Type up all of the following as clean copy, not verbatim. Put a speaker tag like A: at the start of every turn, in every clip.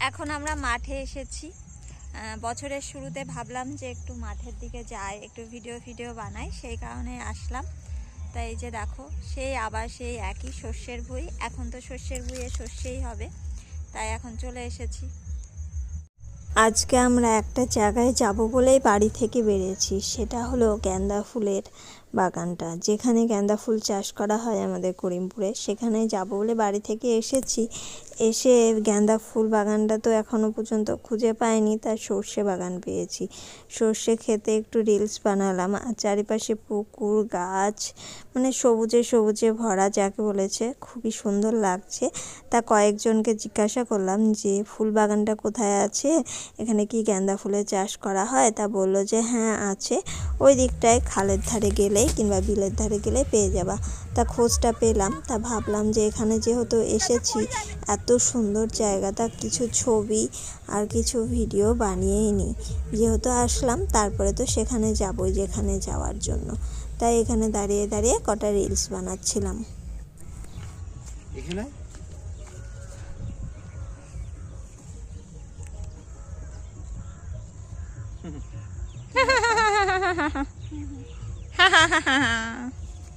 A: এখন আমরা মাঠে এসেছি। বছরের শুরুতে ভাবলাম যে একটু মাঠের দিকে যাই, একটু ভিডিও বানাই, সেই কারণে আসলাম। তাই এই যে দেখো, সেই একই শস্যের ভুঁই। এখন তো শস্যের ভুঁইয়ে শস্যই হবে, তাই এখন চলে এসেছি। আজকে আমরা একটা জায়গায় যাব বলেই বাড়ি থেকে বেরিয়েছি, সেটা হলো গাঁদা ফুলের বাগানটা, যেখানে গাঁদা ফুল চাষ করা হয় আমাদের করিমপুরে। সেখানে যাব বলে বাড়ি থেকে এসেছি। এসে গাঁদা ফুল বাগানটা তো এখনও পর্যন্ত খুঁজে পাইনি, তাই সর্ষে বাগান পেয়েছি। সর্ষে খেতে একটু রিলস বানালাম, আর চারিপাশে পুকুর গাছ, মানে সবুজে সবুজে ভরা যাকে বলেছে, খুবই সুন্দর লাগছে। তা কয়েকজনকে জিজ্ঞাসা করলাম যে ফুল বাগানটা কোথায় আছে, এখানে কি গাঁদা ফুলের চাষ করা হয়? তা বললো যে হ্যাঁ আছে, ওই দিকটায় খালের ধারে গেলেই কিংবা বিলের ধারে গেলে পেয়ে যাবা। তা খোঁজটা পেলাম, তা ভাবলাম যে এখানে যেহেতু এসেছি, এত সুন্দর জায়গাটা, কিছু ছবি আর কিছু ভিডিও বানিয়েই নিই। যেহেতু আসলাম, তারপরে তো সেখানে যাবই যেখানে যাওয়ার জন্য। তাই এখানে দাঁড়িয়ে দাঁড়িয়ে কটা রিলস বানাচ্ছিলাম। এখানে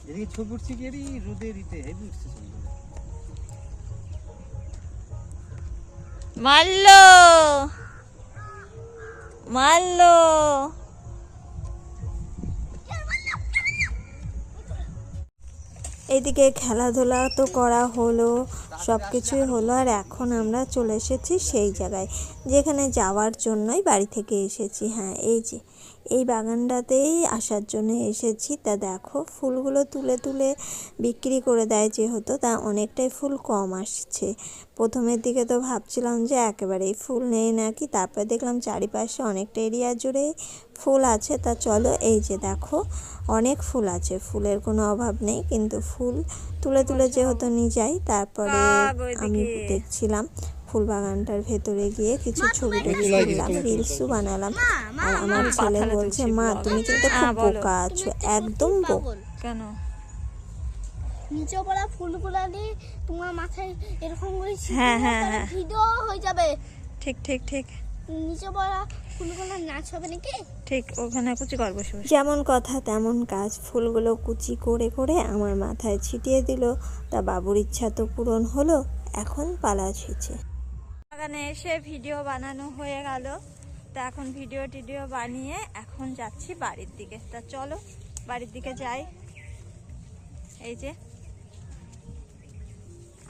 A: এদিকে ছবি উঠছে কি এরি রোদে দিতে হেভি উঠছে ছবি। মারলো মারলো এইদিকে খেলাধুলা তো করা হলো, সব কিছুই হলো। আর এখন আমরা চলে এসেছি সেই জায়গায় যেখানে যাওয়ার জন্যই বাড়ি থেকে এসেছি। হ্যাঁ, এই যে এই বাগানটাতেই আসার জন্য এসেছি। তা দেখো, ফুলগুলো তুলে তুলে বিক্রি করে দেয় যেহেতু, তা অনেকটাই ফুল কম আসছে। প্রথমের দিকে তো ভাবছিলাম যে একেবারেই ফুল নেই নাকি, তারপর দেখলাম চারিপাশে অনেকটা এরিয়া জুড়ে ফুল আছে। তা চলো, এই যে দেখো অনেক ফুল আছে, ফুলের কোনো অভাব নেই, কিন্তু ফুল তুলে তুলে যেহেতু নিয়ে যাই, তারপরে আমি দেখছিলাম ফুল বাগানটার ভেতরে গিয়ে কিছু ছবি টবি তুললাম, রিলসও বানালাম। আর আমার ছেলে বলছে, মা তুমি কিন্তু খুব বোকা আছো, একদম বোকা। কেন?
B: নিচে পড়া ফুলগুলো নিয়ে তোমার মাথায় এরকম করে ভিডিও হয়ে যাবে।
A: ঠিক ঠিক ঠিক,
B: নিচে পড়া ফুলগুলো নাচ হবে নাকি?
A: ঠিক, ওখানে কুচি করবো। যেমন কথা তেমন কাজ, ফুলগুলো কুচি করে করে আমার মাথায় ছিটিয়ে দিল। তা বাবুর ইচ্ছা তো পূরণ হলো, এখন পালা ছিঁচে। বাগানে এসে ভিডিও বানানো হয়ে গেল। তা এখন ভিডিও বানিয়ে এখন যাচ্ছি বাড়ির দিকে। তা চলো বাড়ির দিকে যাই। এই যে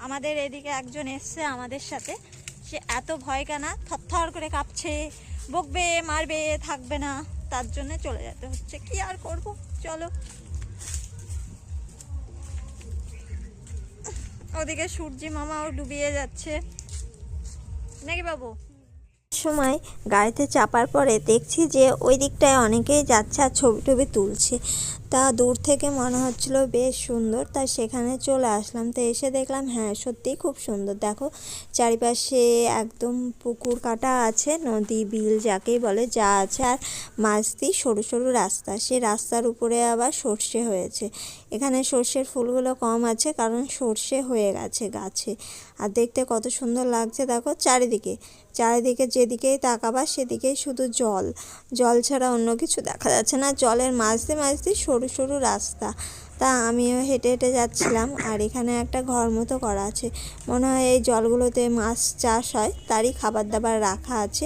A: আমাদের এদিকে একজন এসছে আমাদের সাথে, সে এত ভয় কানা, থরথর করে কাঁপছে, বকবে মারবে, থাকবে না, তার জন্য চলে যেতে হচ্ছে, কি আর করব। চলো, ওদিকে সূর্যি মামাও ডুবিয়ে যাচ্ছে নাকি বাবু। সময় গাড়িতে চাপার পরে দেখছি যে ওই দিকটায় অনেকেই যাচ্ছে আর ছবি টবি তুলছে। তা দূর থেকে মনে হচ্ছিল বেশ সুন্দর, তা সেখানে চলে আসলাম। তো এসে দেখলাম হ্যাঁ সত্যিই খুব সুন্দর। দেখো চারিপাশে একদম পুকুর কাটা আছে, নদী বিল যাকেই বলে যা আছে, আর মাছ দিয়ে সরু সরু রাস্তা, সেই রাস্তার উপরে আবার সর্ষে হয়েছে। এখানে সর্ষের ফুলগুলো কম আছে কারণ সর্ষে হয়ে গেছে গাছে। আর দেখতে কত সুন্দর লাগছে দেখো, চারিদিকে যেদিকেই তাকাবা সেদিকেই শুধু জল ছাড়া অন্য কিছু দেখা যাচ্ছে না। জলের মাঝ দিয়ে সরু সরু রাস্তা। তা আমিও হেঁটে হেঁটে যাচ্ছিলাম, আর এখানে একটা ঘর মতো করা আছে, মনে হয় এই জলগুলোতে মাছ চাষ হয়, তারই খাবার দাবার রাখা আছে।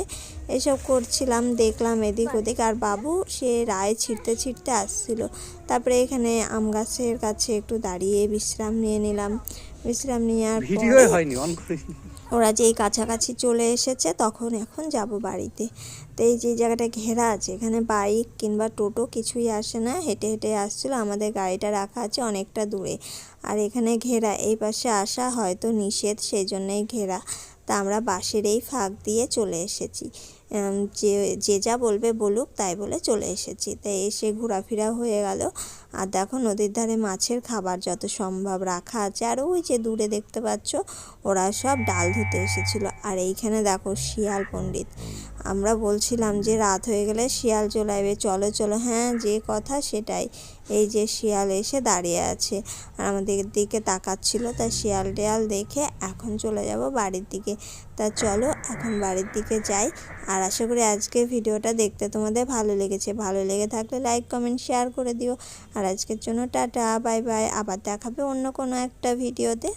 A: এসব করছিলাম, দেখলাম এদিক ওদিক, আর বাবু সে রায় ছিঁড়তে আসছিল। তারপরে এখানে আম গাছের কাছে একটু দাঁড়িয়ে বিশ্রাম নিয়ে নিলাম। বিশ্রাম নেওয়ার পরে ওরা যেই কাছাকাছি চলে এসেছে, তখন এখন যাব বাড়িতে। তো এই যে জায়গাটা ঘেরা আছে, এখানে বাইক কিংবা টোটো কিছুই আসে না, হেঁটে হেঁটে আসছিলো। আমাদের গাড়িটা রাখা আছে অনেকটা দূরে, আর এখানে ঘেরা, এই পাশে আসা হয়তো নিষেধ, সেই জন্যই ঘেরা। তা আমরা বাঁশের এই ফাঁক দিয়ে চলে এসেছি, যে যা বলবে বলুক, তাই বলে চলে এসেছি। তাই এসে ঘোরাফেরা হয়ে গেল। আর দেখো নদীর ধারে মাছের খাবার যত সম্ভব রাখা আছে, আর ওই যে দূরে দেখতে পাচ্ছ ওরা সব ডাল ধুতে এসেছিলো। আর এইখানে দেখো শিয়াল পণ্ডিত, আমরা বলছিলাম যে রাত হয়ে গেলে শিয়াল চলে আসবে, চলো চলো, হ্যাঁ যে কথা সেটাই, এই যে শিয়াল এসে দাঁড়িয়ে আছে আর আমাদের দিকে তাকাচ্ছিল। তা শিয়াল টিয়াল দেখে এখন চলে যাব বাড়ির দিকে। তা চলো এখন বাড়ির দিকে যাই। আর আশা করি আজকের ভিডিওটা দেখতে তোমাদের ভালো লেগেছে। ভালো লেগে থাকলে লাইক কমেন্ট শেয়ার করে দিও। আর আজকের জন্য টাটা বাই বাই। আবার দেখাবে অন্য কোনো একটা ভিডিওতে।